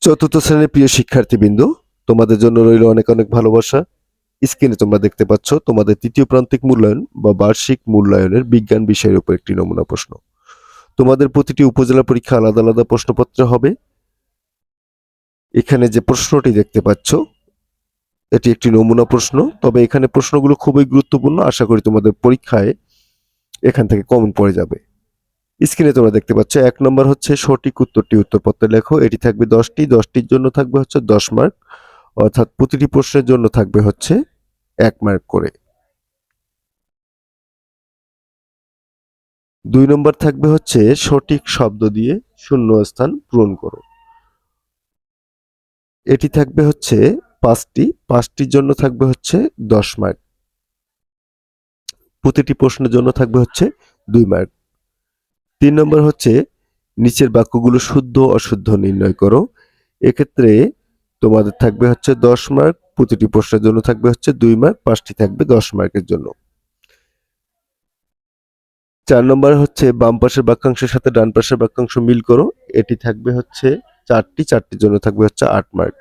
চতুর্থ শ্রেণীর প্রিয় শিক্ষার্থীবৃন্দ, তোমাদের জন্য রইল অনেক অনেক ভালোবাসা। স্ক্রিনে তোমরা দেখতে পাচ্ছ তোমাদের তৃতীয় প্রান্তিক মূল্যায়ন বা বার্ষিক মূল্যায়নের বিজ্ঞান বিষয়ের উপর একটি নমুনা প্রশ্ন। তোমাদের প্রতিটি উপজেলা পরীক্ষা আলাদা আলাদা প্রশ্নপত্র হবে। এখানে যে প্রশ্নটি দেখতে পাচ্ছ এটি একটি নমুনা প্রশ্ন, তবে এখানে প্রশ্নগুলো খুবই গুরুত্বপূর্ণ। আশা করি তোমাদের পরীক্ষায় এখান থেকে কমন পড়ে যাবে। স্ক্রিনে তোমরা দেখতে পাচ্ছ 1 নম্বর হচ্ছে সঠিক উত্তরটি উত্তরপত্রে লেখো। এটি থাকবে 10টির জন্য থাকবে হচ্ছে 10 মার্ক, অর্থাৎ প্রতিটি প্রশ্নের জন্য থাকবে হচ্ছে 1 মার্ক করে। 2 নম্বর থাকবে হচ্ছে সঠিক শব্দ দিয়ে শূন্যস্থান পূরণ করো। এটি থাকবে হচ্ছে 5টির জন্য থাকবে হচ্ছে 10 মার্ক। প্রতিটি প্রশ্নের জন্য থাকবে হচ্ছে 2 মার্ক। 3 নম্বর হচ্ছে নিচের বাক্যগুলো শুদ্ধ অশুদ্ধ নির্ণয় করো। এক্ষেত্রে তোমাদের থাকবে হচ্ছে 10 মার্ক, প্রতিটি প্রশ্নের জন্য থাকবে হচ্ছে 2 মার্ক, 5টি থাকবে 10 মার্কের জন্য। 4 নম্বর হচ্ছে বাম পাশের বাক্যাংশের সাথে ডান পাশের বাক্যাংশ মিল করো। এটি থাকবে হচ্ছে 4টির জন্য থাকবে হচ্ছে 8 মার্ক।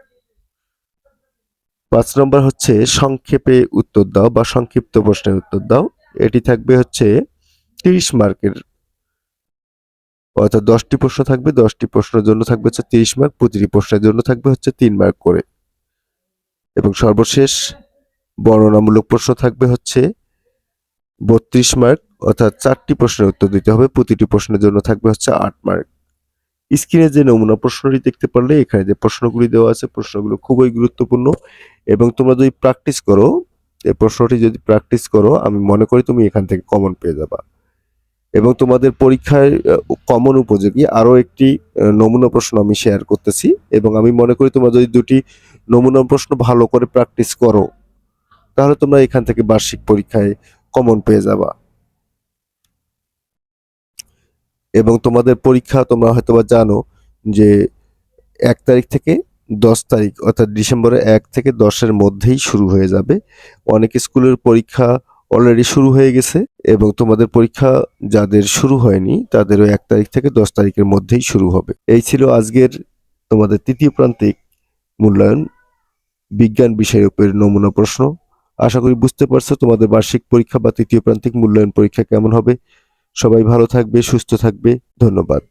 5 নম্বর হচ্ছে সংক্ষেপে উত্তর দাও বা সংক্ষিপ্ত প্রশ্নের উত্তর দাও। এটি থাকবে হচ্ছে 30 মার্কের, অর্থাৎ 10টি প্রশ্ন থাকবে, 10টি প্রশ্নের জন্য থাকবে হচ্ছে 30 মার্ক, প্রতিটি প্রশ্নের জন্য থাকবে হচ্ছে 3 মার্ক করে। এবং সর্বশেষ বর্ণনামূলক প্রশ্ন থাকবে হচ্ছে 32 মার্ক, অর্থাৎ 4টি প্রশ্নের উত্তর দিতে হবে, প্রতিটি প্রশ্নের জন্য থাকবে হচ্ছে 8 মার্ক। স্ক্রিনে যে নমুনা প্রশ্নটি দেখতে পারলে এখানে যে প্রশ্নগুলি দেওয়া আছে প্রশ্নগুলো খুবই গুরুত্বপূর্ণ এবং তোমরা যদি প্র্যাকটিস করো, এই প্রশ্নটি যদি প্র্যাকটিস করো আমি মনে করি তুমি এখান থেকে কমন পেয়ে যাবা। এবং তোমাদের পরীক্ষায় কমন উপযোগী আরও একটি নমুনা প্রশ্ন আমি শেয়ার করতেছি এবং আমি মনে করি তোমরা যদি দুটি নমুনা প্রশ্ন ভালো করে প্র্যাকটিস করো তাহলে তোমরা এখান থেকে বার্ষিক পরীক্ষায় কমন পেয়ে যাবা। এবং তোমাদের পরীক্ষা তোমরা হয়তোবা জানো যে 1 তারিখ থেকে 10 তারিখ, অর্থাৎ ডিসেম্বরের 1 থেকে 10-এর মধ্যেই শুরু হয়ে যাবে। অনেক স্কুলের পরীক্ষা অলরেডি শুরু হয়ে গেছে এবং তোমাদের পরীক্ষা যাদের শুরু হয়নি তাদেরও 1 তারিখ থেকে 10 তারিখের মধ্যেই শুরু হবে। এই ছিল আজকের তোমাদের তৃতীয় প্রান্তিক মূল্যায়ন বিজ্ঞান বিষয়ের উপর নমুনা প্রশ্ন। আশা করি বুঝতে পারছো তোমাদের বার্ষিক পরীক্ষা বা তৃতীয় প্রান্তিক মূল্যায়ন পরীক্ষা কেমন হবে। সবাই ভালো থাকবে, সুস্থ থাকবে। ধন্যবাদ।